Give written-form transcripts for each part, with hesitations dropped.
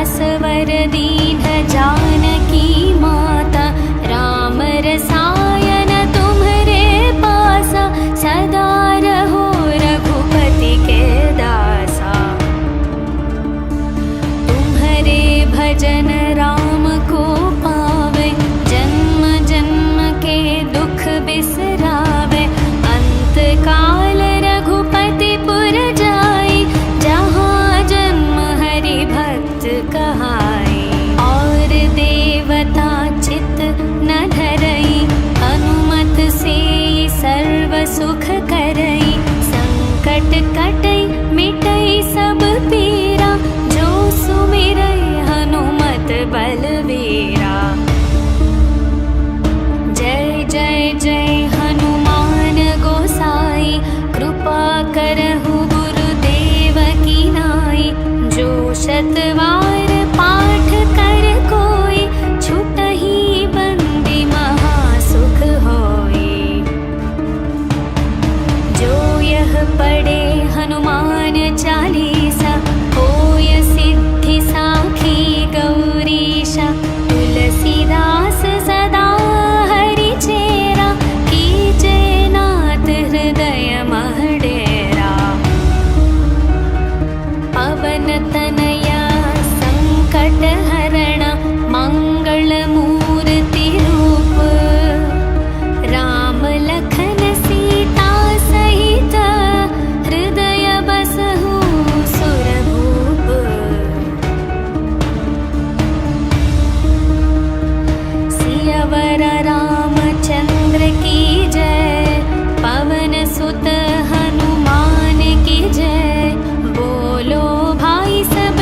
असवर दीन जानकी माता, राम रसायन तुम्हरे पासा, सदा रहो रघुपति के दासा। तुम्हरे भजन राम को पावे, जन्म जन्म के दुख बिसरावे। अंत काल रघुपति पुर जाई, जहाँ जन्म हरि भक्त कहाई। और देवता चित न धरई, हनुमत से सर्व सुख करई। संकट कटई मिटई सब पीरा, जो सुमिरई हनुमत बलवीरा। जय जय जय हनुमान गोसाई, कृपा करहु गुरुदेव की नाई। जो शतवार पाठ कर कोई, छुटहि बंदी महासुख होई। जो यह पढ़े हनुमान चालीसा, होय सिद्धि साखी गौरीशा। तुलसीदास सदा हरि चेरा, कीजे नाथ हृदय मह डेरा। पवन तनया संकट हरण, मंगल मूर्ति रूप। राम लखन सीता सहित, हृदय बसहु सुरभूप। सियावर रामचंद्र की जय, पवन सुत हनुमान की जय। बोलो भाई सब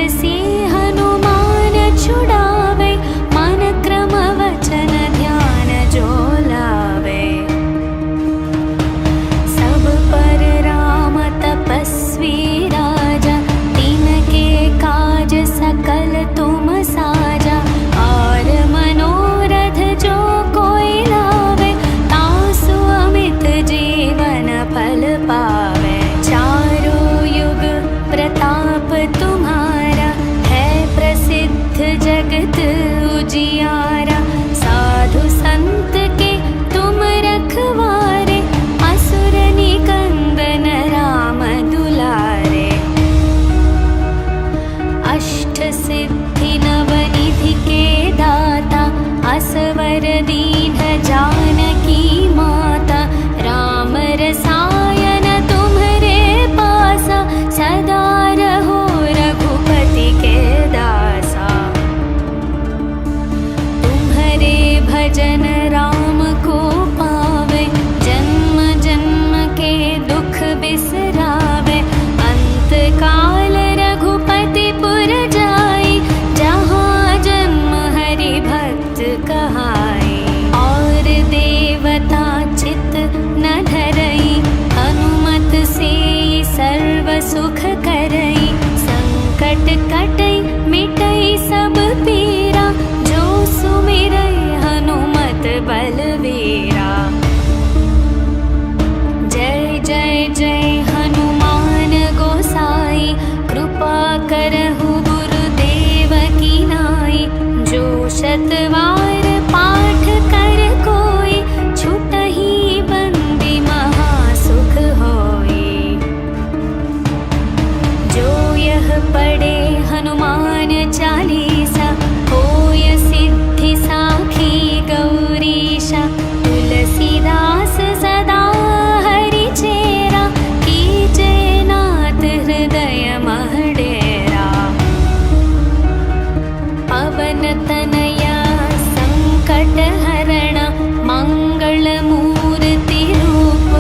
तरसी हनुमान छुड़ावे, मन क्रम वचन ध्यान जो लावे। सब पर राम तपस्वी राजा, तिनके काज सकल तुम साजा। और मनोरथ जो कोई लावे, तासु अमित जीवन फल पावे। चारों युग प्रताप तुम्हारा, है प्रसिद्ध जगत उजियारा। साधु संत के तुम रखवारे, असुर निकंदन राम दुलारे। अष्ट सिद्धि नवनिधि के दाता, असवर दीन जानकी माता। राम रसायन तुम्हरे पासा, सदा रहो रघुपति के दासा। तुम्हरे भजन राम को पावे, जन्म जन्म के दुख बिसरावे। अंत काल रघुपति पुर जाई, जहाँ जन्म हरि भक्त कहाई। और देवता चित न धरई, हनुमत से सर्व सुख करई। संकट कटई मिटई सब पीरा, जो सुमिरई हनुमत बलवीरा। जय जय जय हनुमान गोसाई, कृपा करहु गुरुदेव की नाई। जो शतवार पाठ कर कोई, छुटहि बंदी महासुख होई। जो यह पढ़े हनुमान चालीसा, होय सिद्धि साखी गौरीशा। तुलसीदास सदा हरि चेरा, कीजे नाथ हृदय मह डेरा। पवन तनया संकट हरण, मंगल मूर्ति रूप।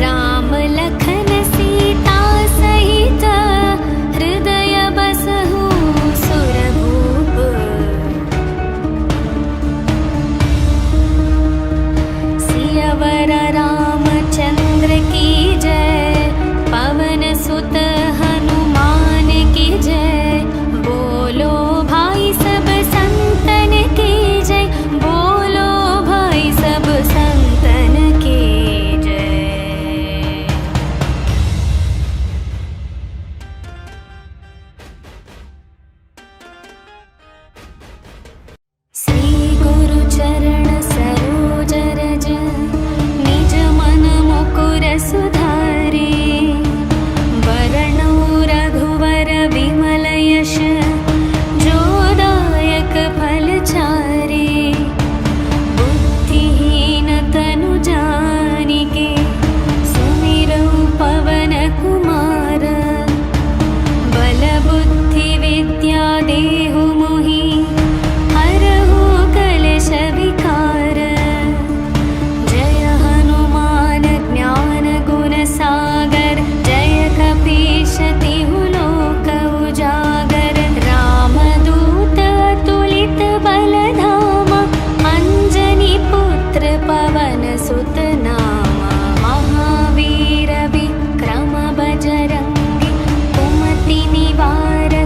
राम लखन सीता सहित, हृदय बसहु सुरभूप। सियावर रामचंद्र की जय, पवन सुत हनुमान की जय। बोलो भाई सब संतन की जय, बोलो भाई सब संतन की जय। श्री गुरु चरण सरोज रज, निज मन मुकुर सुधारे। वरणौ रघुवर विमल यश, जो दायक फल चारे। बुद्धिहीन तनु जानिके, सुमिरौ पवन कुमार। बल बुद्धि विद्या देहु मोहि, हरहु कलेश विकार। जय हनुमान ज्ञान गुण सागर, जय कपीश तिहु लोक उजागर। रामदूत अतुलित बल धामा, अंजनी पुत्र पवन सुत नामा। महावीर विक्रम बजरंगी, कुमति निवार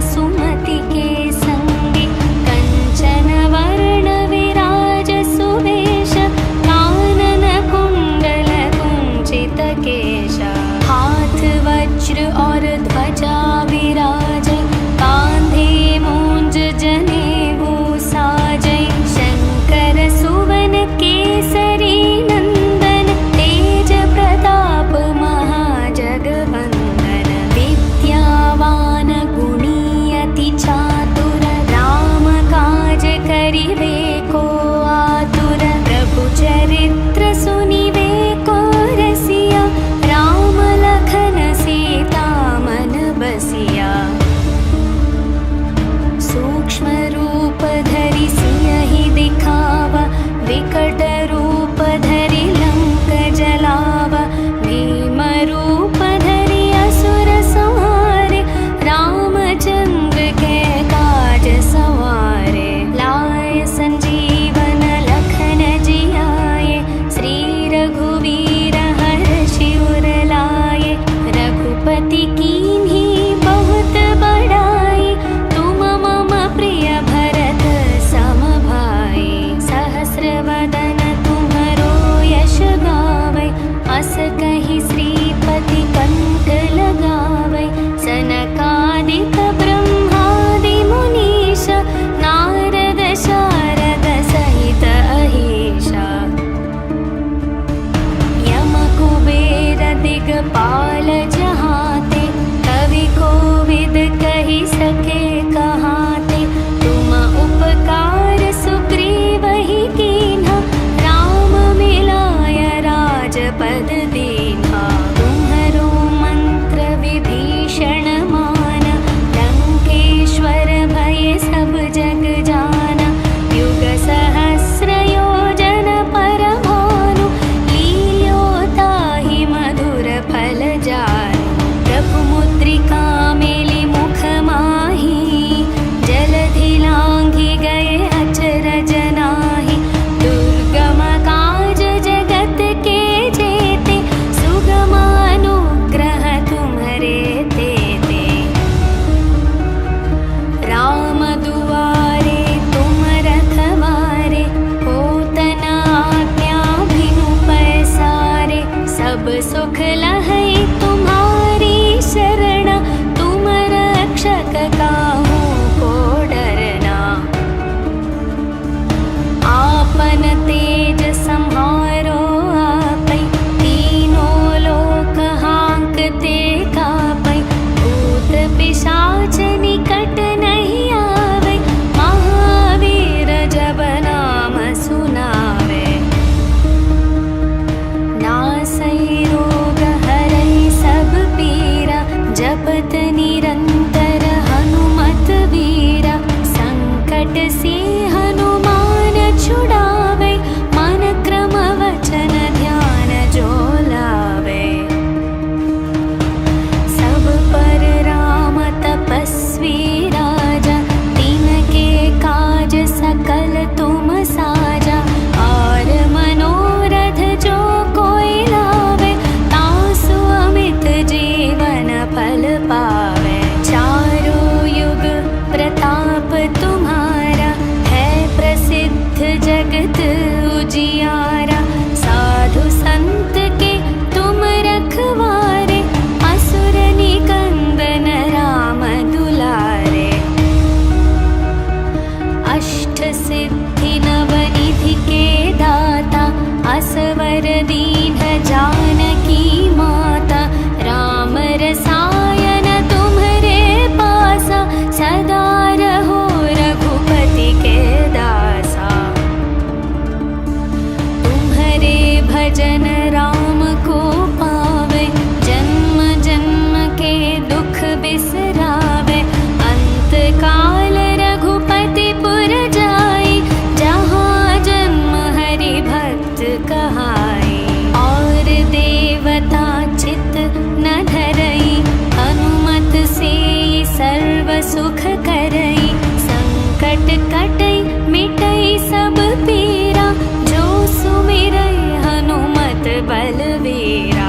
दुख करई, संकट कटई मिटई सब पीरा, जो सुमिरै हनुमत बलवीरा।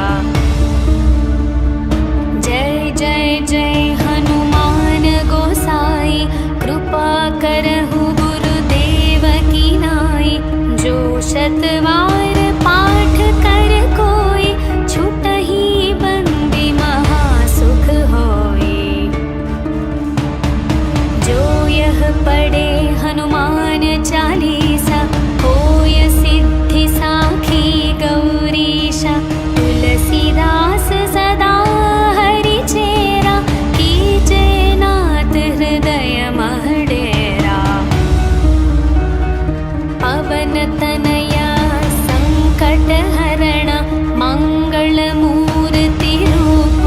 जय जय जय हनुमान गोसाई, कृपा करहु गुरुदेव की नाई। जो शतवार पाठ कर कोई, छुटहि बंदी महासुख होई। जो यह पढ़े हनुमान चालीसा, होय सिद्धि साखी गौरीशा। तुलसीदास सदा हरि चेरा, कीजे नाथ हृदय मह डेरा। पवन तनया संकट हरण, मंगल मूर्ति रूप।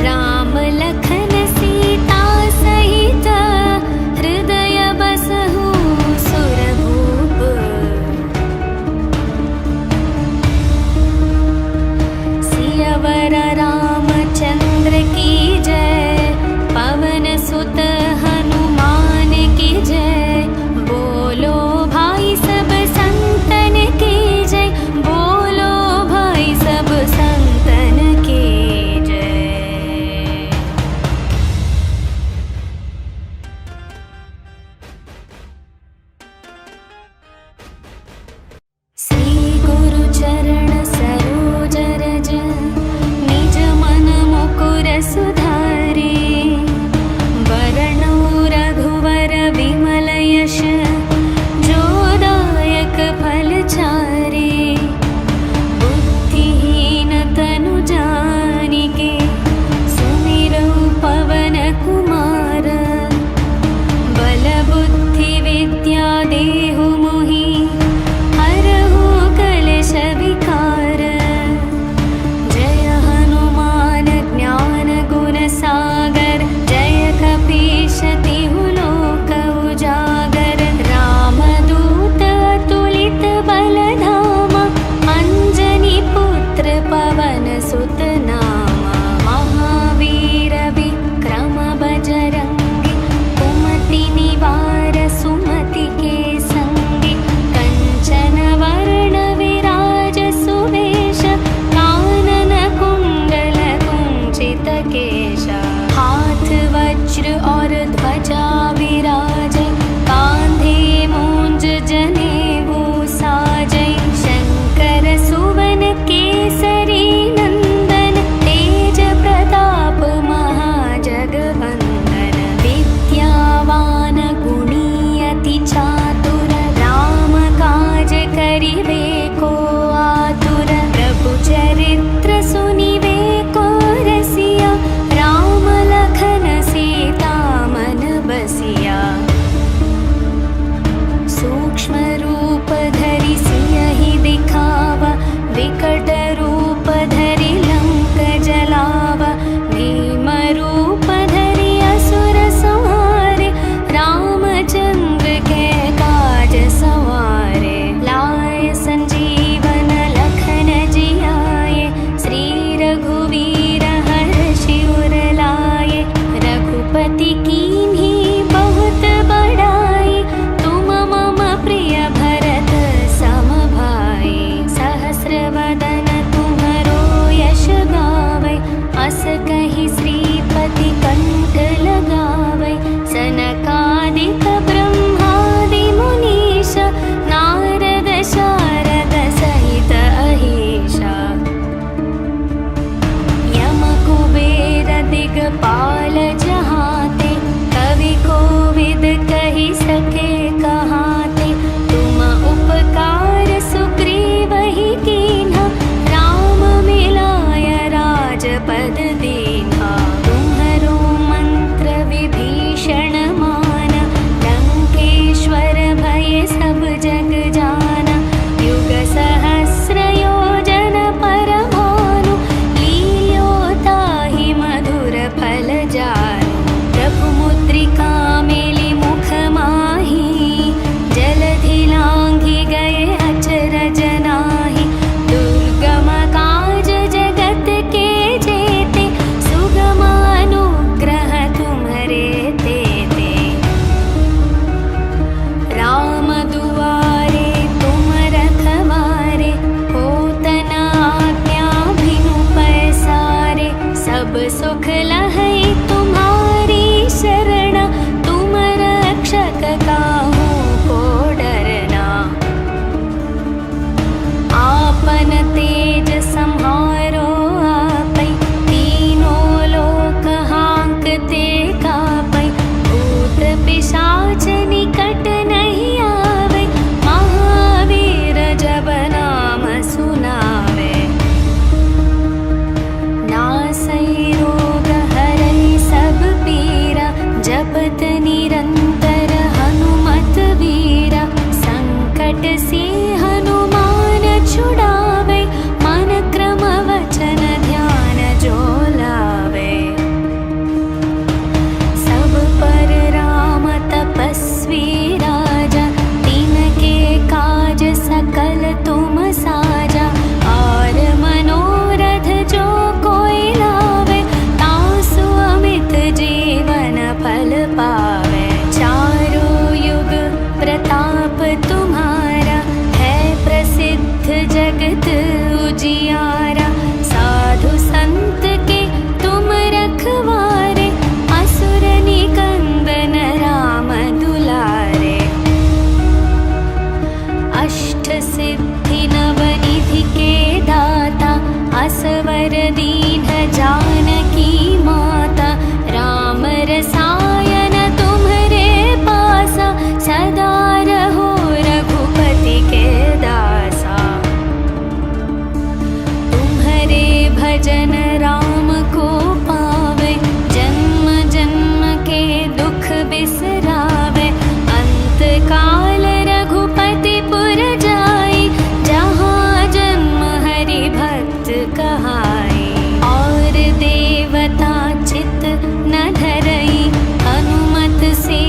राम लखन सीता सहित, हृदय बसहु सुरभूप। सियावर रामचंद्र की जय, पवन सुत हनुमान की जय। बोलो भाई सब संतन की जय, बोलो भाई सब संतन की जय। श्री गुरु चरण सरोज रज, निज मन मुकुर सुधारे। वरणौ रघुवर विमल यश, जो दायक फल चारे। बुद्धिहीन तनु जानिके, सुमिरौ पवन कुमार। बल बुद्धि विद्या देहु मोहि, हरहु कलेश विकार। जय हनुमान ज्ञान गुण सागर, जय कपीश तिहु लोक उजागर। रामदूत अतुलित बल धामा, अंजनी पुत्र पवन सुत नामा। महावीर विक्रम बजरंगी, कुमति निवार सुमति के संगी। कंचन वर्ण विराज सुवेश, कानन कुंडल कुंचित केश। हाथ वज्र और ध्वजा विराजै, कांधे मूंज जनेऊ साजै। शंकर सुवन केसरी नंदन, तेज प्रताप महाजगवंदन। विद्यावान गुणी अति चातुर, राम काज करिबे को आतुर। प्रभु चरित्र सुनिबे को रसिया, राम लखन सीता मन बसिया। सूक्ष्म रूप धरि सियहि दिखावा, विकट रूप धरि लंक जलावा। भीम रूप धरि असुर संहारे, रामचंद्र के काज सवारे। लाए संजीवन लखन जियाए, श्री रघुवीर हर्षि उर लाए। रघुपति कीन्ही बहुत बड़ाई, तुम मम प्रिय भरत सम भाई। सहस्र वदन तुम्हरो यश गावै, अस कहि श्रीपति कंठ लगावै। सनकादिक ब्रह्मादि मुनीश, नारद शारद सहित अहीशा। यम कुबेर दिगपाल जहाते, पावे। चारों युग प्रताप तुम्हारा, है प्रसिद्ध जगत उजियारा। साधु संत के तुम रखवारे, असुर निकंदन राम दुलारे। अष्ट सिद्धि नवनिधि के दाता, असवर दीन जानकी माता। राम रसायन तुम्हरे पासा, सदा रहो रघुपति के दासा। तुम्हरे भजन राम को पावे, जन्म जन्म के दुख बिसरावे। अंत काल रघुपति पुर जाई, जहाँ जन्म हरि भक्त कहाई। और देवता चित न धरई, हनुमत से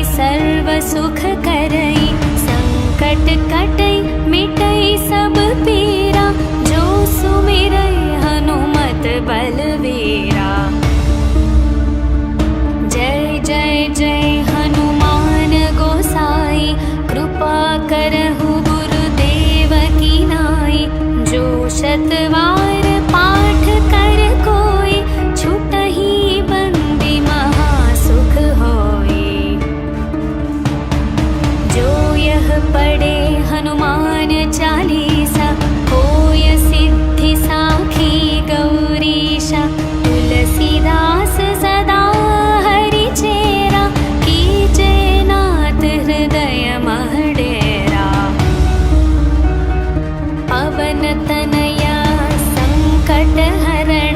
सर्व सुख करई। संकट कटई मिटई सब पीरा, जो सुमिरई हनुमत बलवीरा। जय जय जय हनुमान गोसाई, कृपा करहु गुरुदेव की नाई। जो शतवार पाठ कर कोई, छुटहि बंदी महासुख होई। जो यह पढ़े हनुमान चालीसा, होय सिद्धि साखी गौरीशा। तुलसीदास सदा हरि चेरा, कीजे नाथ हृदय मह डेरा। पवन तनया संकट हरण,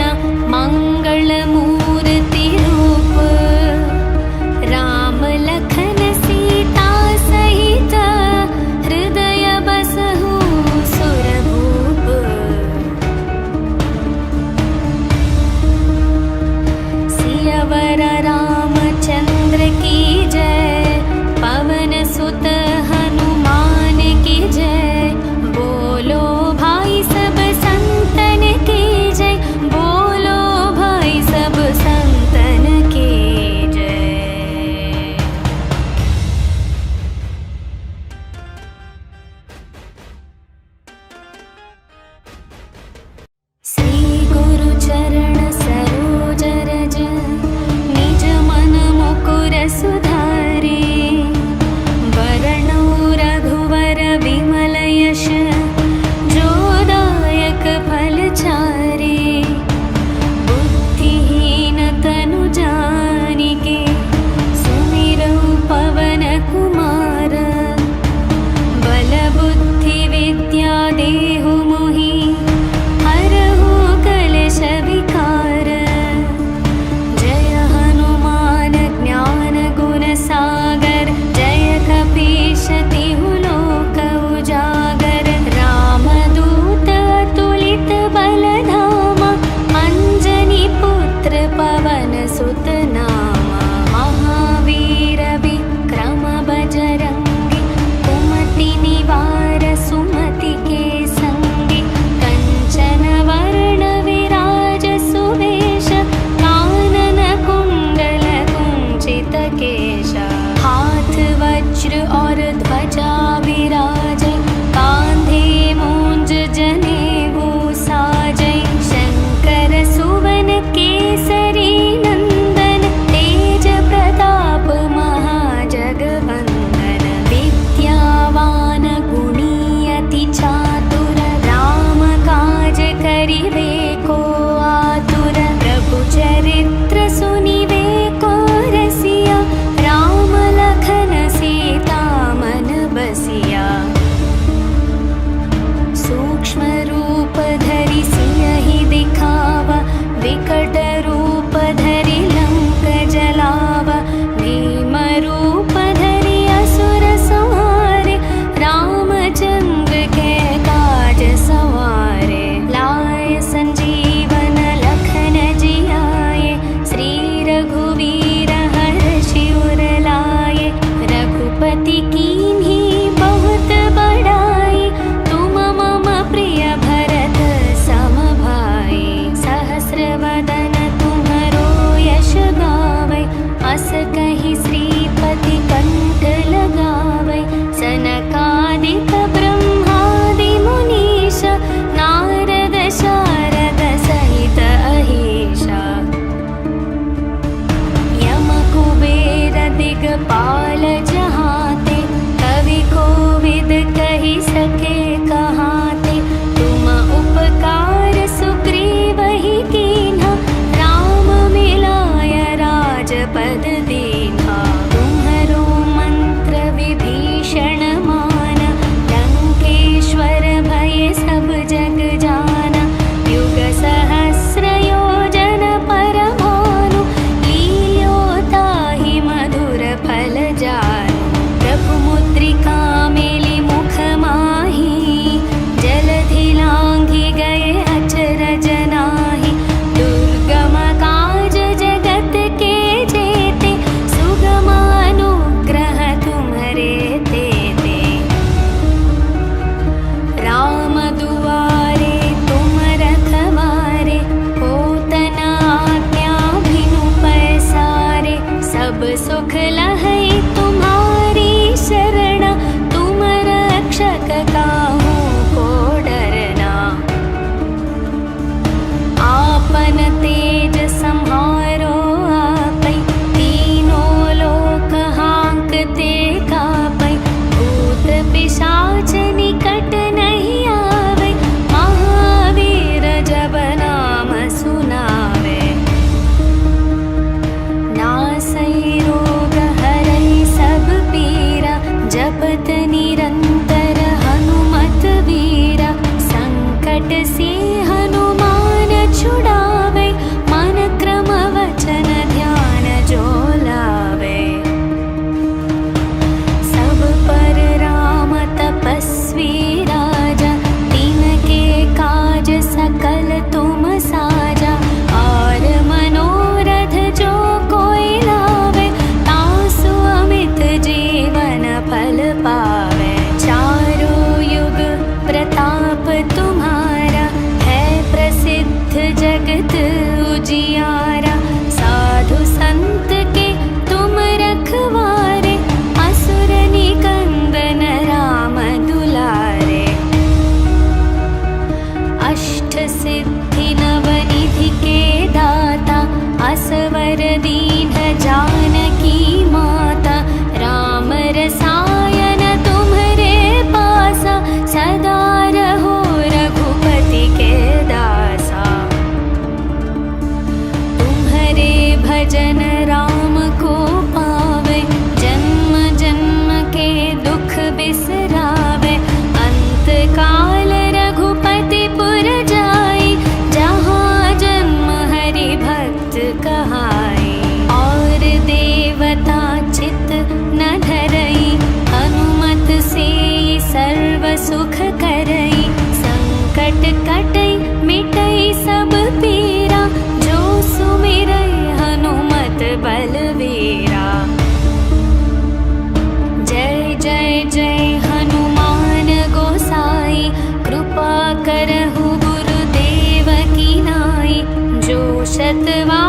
मंगल मूर्ति रूप। राम लखन सीता सहित, हृदय बसहु सुरभूप। सियावर रामचंद्र की जय, पवन सुत हनुमान की जय। बोलो भाई सब संतन की जय, बोलो भाई सब संतन की जय। श्री गुरु चरण सरोज रज, निज मन मुकुर सुधारे। वरणौ रघुवर विमल यश, जो दायक फल चारे। बुद्धिहीन तनु जानिके, सुमिरौ पवन कुमार। बल बुद्धि विद्या देहु मोहि, हरहु कलेश विकार। जय हनुमान ज्ञान गुण सागर, जय कपीश तिहु लोक उजागर। रामदूत अतुलित बल धामा, अंजनी पुत्र पवन सुत नामा। महावीर विक्रम बजरंगी, कुमति निवार सुमति के संगी। कंचन वर्ण विराज सुवेश, कानन कुंडल कुंचित केश। हाथ वज्र और ध्वजा विराजै, कांधे मूंज जनेऊ साजै। शंकर सुवन केसरी नंदन, तेज प्रताप महाजगवंदन। विद्यावान गुणी अति चातुर, राम काज करिवे को आतुर। प्रभु चरित्र सुनिवे को रसिया, राम लखन सीता मन बसिया। सुख लहै तुम्हारी शरण, तुम रक्षक काहू को डरना। आपन तेज सम्हारो आपै, तीनों लोक हांकते कापै। भूत पिशाच निकट नहीं आवे, महावीर जब नाम सुनावे। नासै रोग हरै सब पीरा, जपत निरंतर हनुमत वीरा। संकट से हनुमान छुड़ावे, मन क्रम वचन ध्यान जो लावे। सब पर राम तपस्वी राजा, तिनके काज सकल तुम साजा। और मनोरथ जो कोई लावे, तासु अमित जीवन फल पावे। चारों युग प्रताप तुम्हारा, है प्रसिद्ध जगत उजियारा। साधु संत के तुम रखवारे, असुर निकंदन राम दुलारे। अष्ट सिद्धि नवनिधि के दाता, असवर दीन जानकी माता। राम रसायन तुम्हरे पासा, सदा रहो रघुपति के दासा। तुम्हरे भजन राम को पावे, जन्म जन्म के दुख बिसरावे। अंत काल रघुपति पुर जाई, जहाँ जन्म हरि भक्त कहाई। और देवता चित न धरई, हनुमत से सर्व सुख करई। संकट कटई मिटई सब पीरा, जो सुमिरई हनुमत बलवीरा। जय जय जय हनुमान गोसाई, कृपा करहु गुरुदेव की नाई। जो शतवा